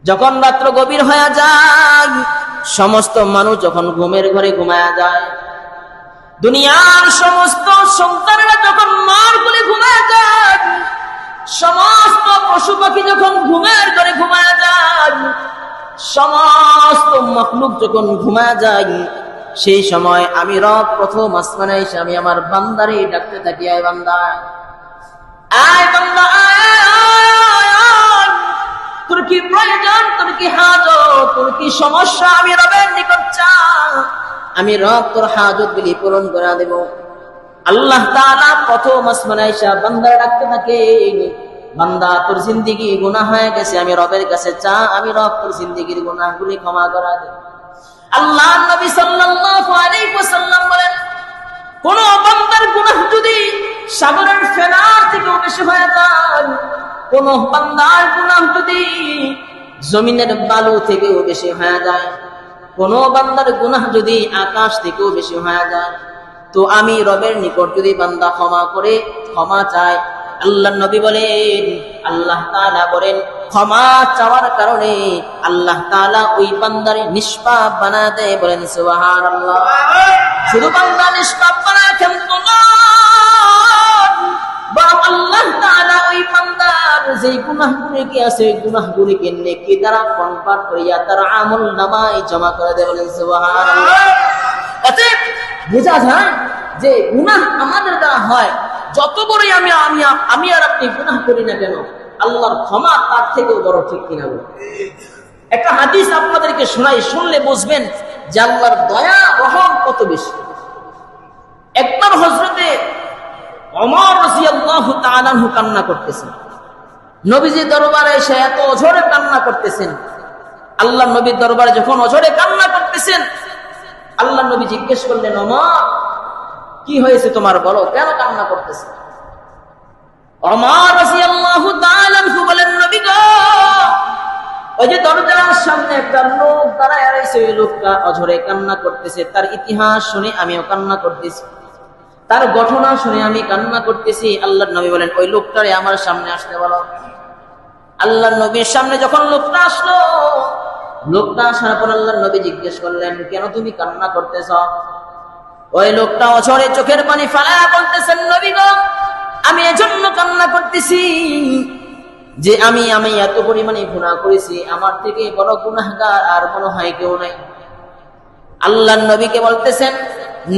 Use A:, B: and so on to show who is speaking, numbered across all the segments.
A: যখন রাত্র গভীর হয়ে যায়, সমস্ত মানুষ যখন ঘুমের ঘরে ঘুমায়া যায়, দুনিয়ার সমস্ত সন্তানেরা যখন মার কোলে ঘুমায়া যায়, সমস্ত পশু পাখি যখন ঘুমের ঘরে ঘুমায়া যায়, সমস্ত মাখলুক যখন ঘুমায়া যায়, সেই সময় আমি রব প্রথম আসমানে এসে আমি আমার বান্দারে ডাকতে থাকি, আয় বান্দা, আয় বান্দা, আয়, তোর কি প্রয়োজন, তোর কি হাজত, তোর কি সমস্যা, আমি রবের নিকট চা, আমি রব তোর হাজত গুলি পূরণ করে দেব। আল্লাহ তাআলা প্রথম আসমানে এসে বান্দারে ডাকতে থাকে, বান্দা তোর জিন্দেগি গুনাহ হয়ে গেছে, আমি রবের কাছে চা, আমি রব তোর জিন্দেগির গুনাহগুলি ক্ষমা করে দেব। আল্লাহ নবী সাল্লাল্লাহু আলাইহি ওয়াসাল্লাম বলেন, কোন বান্দার গুনাহ যদি সাগরের ফেনার থেকে বেশি হয়ে যায়, কোন বান্দার গুনাহ যদি জমিনের বালু থেকেও বেশি হয়ে যায়, কোন বান্দার গুনাহ যদি আকাশ থেকেও বেশি হয়ে যায়, তো আমি রবের নিকট যদি বান্দা ক্ষমা করে ক্ষমা চায়, আল্লাহ নবী বলেন, আল্লাহ তাআলা বলেন, ক্ষমা চাওয়ার কারণে আল্লাহ তাআলা ওই বান্দারে নিষ্পাপ বানায় দেয়। বলেন সুবহানাল্লাহ। শুধু বান্দা নিষ্পাপ বানায় কেমন না, বরং আল্লাহ তাআলা ওই বান্দার যে গুনাহগুলি কি আছে, ওই গুনাহগুলিকে নেকি দ্বারা কনভার্ট করিয়া তার আমল নামায় জমা করে দেয়। বলেন সুবহানাল্লাহ। এতে বোঝা যায় যে গুনাহ আমাদের দ্বারা হয়, যত বড়ই আমি আর আপনি গুনাহ করি না কেন, আল্লাহর ক্ষমা তার থেকেও বড়, ঠিক কিনা বলেন? একটা হাদিস আপনাদেরকে শোনাই, শুনলে বুঝবেন যে আল্লাহর দয়া রহম কত বেশি। একবার হযরতে ওমর রাদিয়াল্লাহু তাআলা আনহু কান্না করতেছেন, নবীজির দরবারে এসে এত অঝরে কান্না করতেছেন। আল্লাহর নবীর দরবারে যখন অঝরে কান্না করতেছেন, আল্লাহর নবী জিজ্ঞেস করলেন, ওমর কি হয়েছে তোমার, বলো, কেন কান্না করতেছে? ওমর রাদিয়াল্লাহু তাআলা আনহু বলেন, নবী গো, ওই যে দরজার সামনে একটা লোক দাঁড়ায় রয়েছে, ওই লোকটা অঝরে কান্না করতেছে, তার ইতিহাস শুনে আমিও কান্না করতেছি, তার ঘটনা শুনে আমি কান্না করতেছি। আল্লাহর নবী বলেন, ওই লোকটারে আমার সামনে আসতে বলো। আল্লাহর নবীর সামনে যখন লোকটা আসলো, লোকটা আসার পর আল্লাহর নবী জিজ্ঞেস করলেন, কেন তুমি কান্না করতেছ? ওই লোকটা অঝরে চোখের পানি ফেলায়া বলতেছেন, নবী গো, আমি এজন্য কান্না করতেছি যে আমি এত পরিমাণে গুনাহ করেছি, আমার থেকে বড় গুনাহগার আর মনে হয় কেউ নাই। আল্লাহর নবীকে বলতেছেন,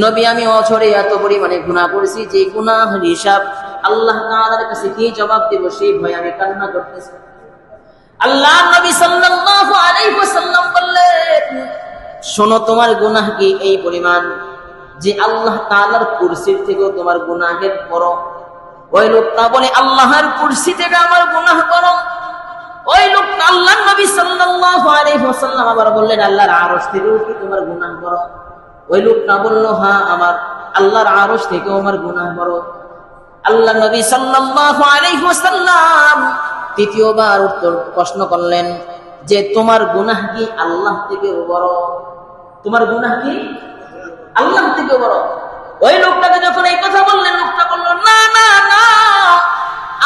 A: নবী, আমি অঝরে এত পরিমাণে গুনাহ করেছি, যে গুনাহের হিসাব আল্লাহ তাআলার কাছে কি জবাব দেব, সেই ভয়ে আমি কান্না করতেছি। আল্লাহর নবী সাল্লাল্লাহু আলাইহি ওয়াসাল্লাম বললেন, শোনো, তোমার গুনাহ কি এই পরিমাণ যে আল্লাহ তাআলার কুরসির থেকেও তোমার গুনাহের বড়? ওই লোকটা বলে, আল্লাহর কুরসি থেকে আমার গুনাহ বড়। ওই লোকটা, আল্লাহর নবী সাল্লাল্লাহু আলাইহি ওয়াসাল্লাম আবার বললেন, আল্লাহর আরশ থেকেও কি তোমার গুনাহ বড়? ওই লোকটা বলল, হ্যাঁ, আমার আল্লাহর আরশ থেকেও আমার গুনাহ বড়। আল্লাহ নবী সাল্লাল্লাহু আলাইহি ওয়াসাল্লাম তৃতীয়বার উত্তর প্রশ্ন করলেন যে, তোমার গুনাহ কি আল্লাহ থেকে বড়? তোমার গুনাহ কি আল্লাহ থেকে বড়? ওই লোকটাকে যখন এই কথা বললেন, লোকটা বলল, না না না,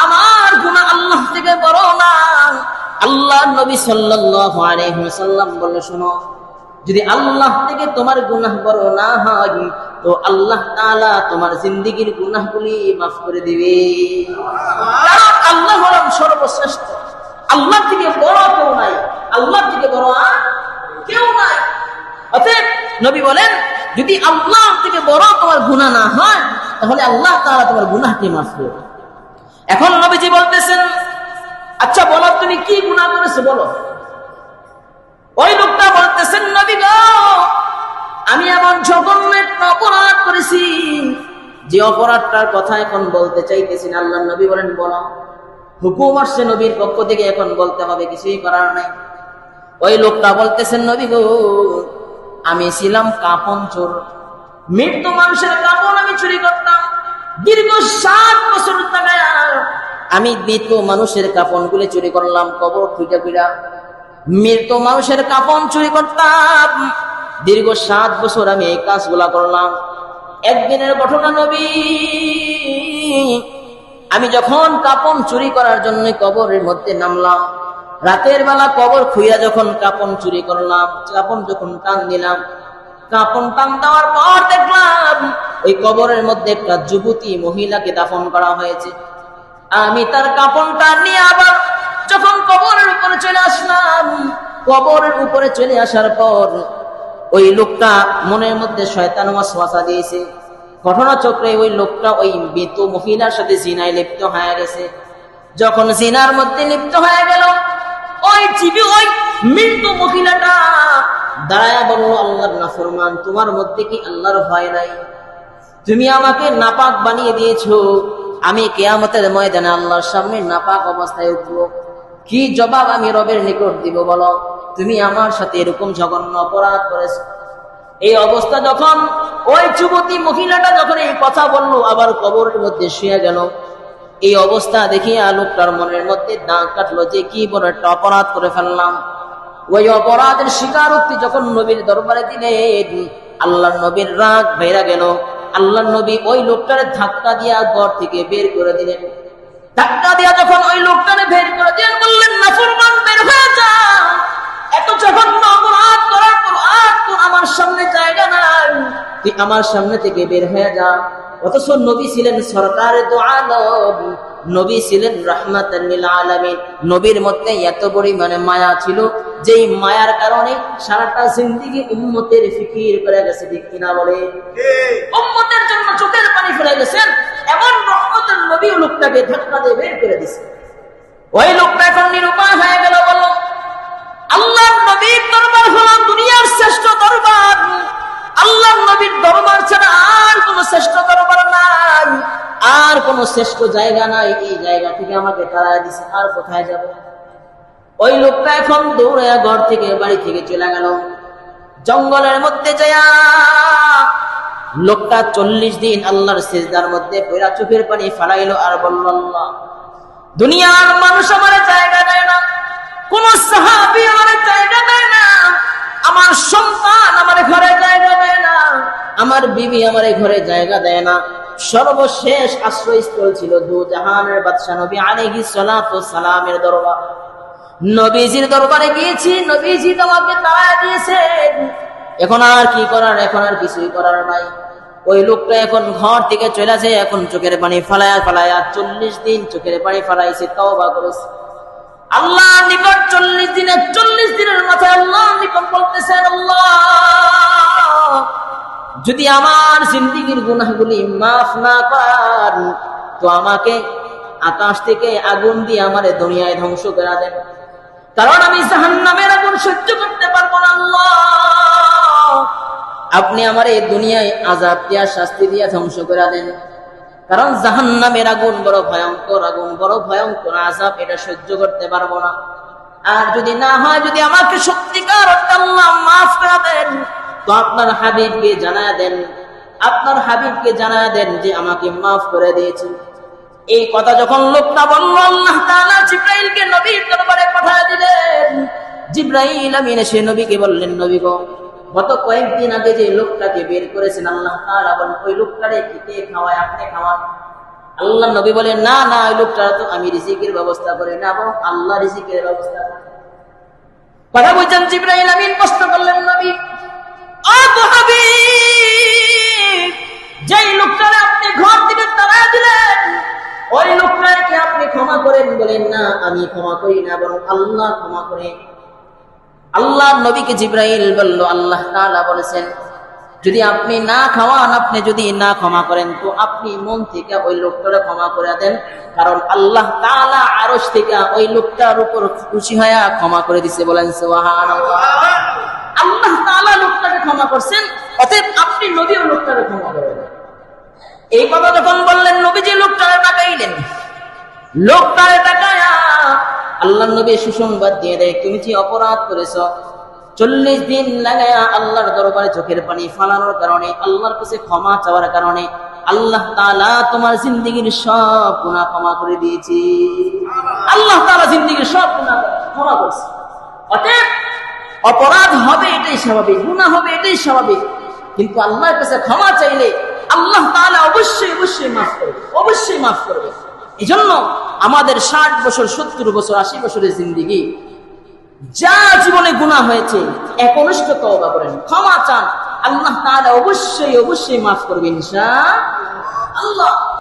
A: আমার গুনাহ আল্লাহ থেকে বড় না। আল্লাহ নবী সাল্লাল্লাহু আলাইহি ওয়াসাল্লাম বলল, শোনো, যদি আল্লাহ থেকে তোমার গুনাহ বড় না হয়, তো আল্লাহ তাআলা তোমার জিন্দেগীর গুনাহগুলি মাফ করে দিবে। কারণ আল্লাহ হলেন সর্বশ্রেষ্ঠ, আল্লাহ থেকে বড় কেউ নাই, আল্লাহ থেকে বড় আর কেউ নাই। অতএব নবী বলেন, যদি আল্লাহ থেকে বড় তোমার গুনাহ না হয়, তাহলে আল্লাহ তাআলা তোমার গুনাহকে মাফ করবে। এখন নবীজি বলতেছেন, আচ্ছা বলো, তুমি কি গুনাহ করেছো বলো। ওই লোকটা বলতেছেন, নবী গো, আমি এমন জঘন্য একটা অপরাধ করেছি, যে অপরাধটার কথা এখন বলতে চাইতেছি না। আল্লাহর নবী বলেন, বলো। হুকুম আসছে নবীর পক্ষ থেকে, এখন বলতে হবে, কিছুই করার নাই। ওই লোকটা বলতেছেন, নবী গো, আমি ছিলাম কাপন চোর, মৃত্যু মানুষের কাপন আমি চুরি করতাম। দীর্ঘ 7 বছর লাগায়া আমি মৃত মানুষের কাপন গুলি চুরি করলাম, কবর খুঁজা খুঁজা মৃত মানুষের কাপন চুরি করতাম। দীর্ঘ 7 বছর আমি এই কাজগুলা করলাম। একদিনের ঘটনা নবী, আমি যখন কাপন চুরি করার জন্য কবরের মধ্যে নামলাম, রাতের বেলা কবর খুইয়া যখন কাপন চুরি করলাম, কাপন যখন টান দিলাম, কাপন টান দেওয়ার পর দেখলাম ওই কবরের মধ্যে একটা যুবতী মহিলাকে দাফন করা হয়েছে। আমি তার কাপনটা নিয়ে আবার যখন কবরের উপরে চলে আসলাম, কবরের উপরে চলে আসার পর ওই লোকটা মনের মধ্যে শয়তান ওয়াসওয়াসা দিয়েছে। ঘটনাচক্রে ওই লোকটা ওই মৃত মহিলার সাথে জিনায় লিপ্ত হয়ে গেছে। যখন জিনার মধ্যে লিপ্ত হয়ে গেল, ওই মৃত মহিলাটা দাঁড়ায়া বলল, আল্লাহর নাফরমান, তোমার মধ্যে কি আল্লাহর ভয় নাই? তুমি আমাকে নাপাক বানিয়ে দিয়েছো, আমি কিয়ামতের ময়দানে আল্লাহর সামনে নাপাক অবস্থায় উঠব, কি জবাব আমি রবের নিকট দিব বলো? তুমি আমার সাথে এরকম জঘন্য অপরাধ করেছো। এই অবস্থা যখন ওই যুবতী মহিলাটা যখন এই কথা বললো, আবার কবরের মধ্যে শুয়ে গেল। এই অবস্থা দেখিয়া লোকটার মনের মধ্যে দাগ কাটলো যে কি বড় একটা অপরাধ করে ফেললাম। ওই অপরাধের স্বীকারোক্তি যখন নবীর দরবারে দিলেন, আল্লাহর নবীর রাগ বেড়ে গেল। আল্লাহর নবী ওই লোকটারে ধাক্কা দিয়া ঘর থেকে বের করে দিলেন। ধাক্কা দিয়া যখন ওই লোকটারে বের করে দিলেন, বললেন, নাফরমান, বের হয়ে যা, এত জঘন্য অপরাধ করার পর আর তোর আমার সামনে জায়গা নাই, তুই আমার সামনে থেকে বের হয়ে যা। অথচ নবী ছিলেন সরকারে দো আলম, নবী ছিলেন রাহমাতান লিল আলামিন। নবীর মধ্যে এত পরিমাণে মায়া ছিল, যেই মায়ার কারণে সারাটা জিন্দেগি উম্মতের ফিকির করে গেছে, ঠিক কিনা বলে? উম্মতের জন্য চোখের পানি ফেলে গেছেন। এমন রহমতের নবী লোকটাকে ধাক্কা দিয়ে বের করে দিছে। ওই লোকটা এখন নিরুপায় হয়ে গেল। বলল, আল্লাহর নবীর দরবার হলো দুনিয়ার শ্রেষ্ঠ দরবার, আল্লাহর নবীর দরবার ছাড়া আর কোন শ্রেষ্ঠ দরবার নাই, আর কোন শ্রেষ্ঠ জায়গা নাই। এই জায়গা থেকে আমাকে তাড়ায় দিছে, আর কোথায় যাব? ওই লোকটা এখন দৌড়ে ঘর থেকে বাড়ি থেকে চলে গেল। জঙ্গলের মধ্যে যায়া লোকটা 40 দিন আল্লাহর সিজদার মধ্যে পড়া চোখের পানি ফেলাইলো আর বলল, আল্লাহ, দুনিয়ার মানুষ আমার জায়গা দেয় না, কোন সাহাবী আমার জায়গা দেয় না, আমার সন্তান আমার ঘরে জায়গা দেয় না, আমার বিবি আমার ঘরে জায়গা দেয় না। সর্বশেষ আশ্রয়স্থল ছিল দু জাহানের বাদশা নবী আলাইহিস সালাতু ওয়াস সালামের দরবার। নবীজির দরবারে গিয়েছি, নবীজি আমাকে তাড়ায় দিয়েছেন, এখন আর কি করার, এখন আর কিছুই করার নাই। ওই লোকটা এখন ঘর থেকে চলে যায়, এখন চোখের পানি ফালায়া 40 দিন চোখের পানি ফালাইছে, তওবা করেছে আল্লাহ নিকট। 40 দিনের মাথায় আল্লাহ নিকট বলতেছেন, আল্লাহ, যদি আমার জিন্দেগির গুনাহগুলি মাফ না করেন তো আমাকে আকাশ থেকে আগুন দিয়ে আমারে দুনিয়ায় ধ্বংস করে দেন, কারণ আমি জাহান্নামের আগুন সহ্য করতে পারবো না। আল্লাহ, আপনি আমার এই দুনিয়ায় আযাব দিয়া শাস্তি দিয়া ধ্বংস করে দেন, কারণ জাহান্নামের আগুন বড় ভয়ঙ্কর আগুন, বড় ভয়ঙ্কর আযাব, এটা সহ্য করতে পারবো না। আর যদি না হয়, যদি আমাকে সত্যিকার আল্লাহ মাফ করে দেন, তো আপনার হাবিবকে জানায় দেন, আপনার হাবিবকে জানায় দেন যে আমাকে মাফ করে দিয়েছে। এই কথা যখন লোকটা বলল, আল্লাহ তাআলা জিবরাইলকে নবীর দরবারে পাঠিয়ে দিলেন। জিবরাইল আমিন এসে নবীকে বললেন, নবী গো, গত কয়েকদিন আগে যে লোকটাকে বের করেছেন, আল্লাহ তাআলা বলেন ওই লোকটারে কি কে খাওয়ায়? আপনি খাওয়ান। আল্লাহ নবী বলেন, না না, ওই লোকটা তো আমি রিজিকের ব্যবস্থা করি না, এবং আল্লাহ রিজিকের ব্যবস্থা করে। কথা বলছেন জিবরাইল আমিন প্রশ্ন করলেন, নবী, ও হাবিব, যেই লোকটারে আপনি ঘর থেকে তাড়ায় দিলেন, ওই লোকটাকে আপনি ক্ষমা করেন? বলেন, না, আমি ক্ষমা করি না, বরং আল্লাহ ক্ষমা করে। আল্লাহ নবীকে জিবরাইল বলল, আল্লাহ তাআলা বলেছেন, যদি আপনি না খাওয়ান, আপনি যদি না ক্ষমা করেন, তো আপনি মন থেকে ওই লোকটারে ক্ষমা করে দেন, কারণ আল্লাহ তাআলা আরশ থেকে ওই লোকটার উপর খুশি হয়ে ক্ষমা করে দিছে। বলেন সুবহানাল্লাহ। আল্লাহ তাআলা লোকটাকে ক্ষমা করছেন, অতএব আপনি নবী ও লোকটাকে ক্ষমা করে দেন। এই কথা যখন বললেন, নবীজি লোকটারে তাকাইলেন। লোকটারে তাকায়া আল্লাহর নবী সুসংবাদ দিয়ে দেয়, তুমি যে অপরাধ করেছ, 40 দিন লাগায়া আল্লাহর দরবারে চোখের পানি ফালানোর কারণে, আল্লাহর কাছে ক্ষমা চাওয়ার কারণে আল্লাহ তাআলা তোমার জিন্দেগীর সব গুনাহ ক্ষমা করে দিয়েছি। আল্লাহ তাআলা জিন্দেগীর সব গুনাহ ক্ষমা করেছে। অতএব অপরাধ হবে, এটাই স্বাভাবিক, গুনাহ হবে, এটাই স্বাভাবিক, কিন্তু আল্লাহর কাছে ক্ষমা চাইলে আল্লাহ তাআলা অবশ্যই অবশ্যই মাফ করবে, অবশ্যই মাফ করবে। এই জন্য আমাদের 60 বছর, 70 বছর, 80 বছরের জিন্দেগি যা জীবনে গুনাহ হয়েছে একনিষ্ঠ তওবা করেন, ক্ষমা চান, আল্লাহ তাআলা অবশ্যই অবশ্যই মাফ করবেন ইনশাআল্লাহ।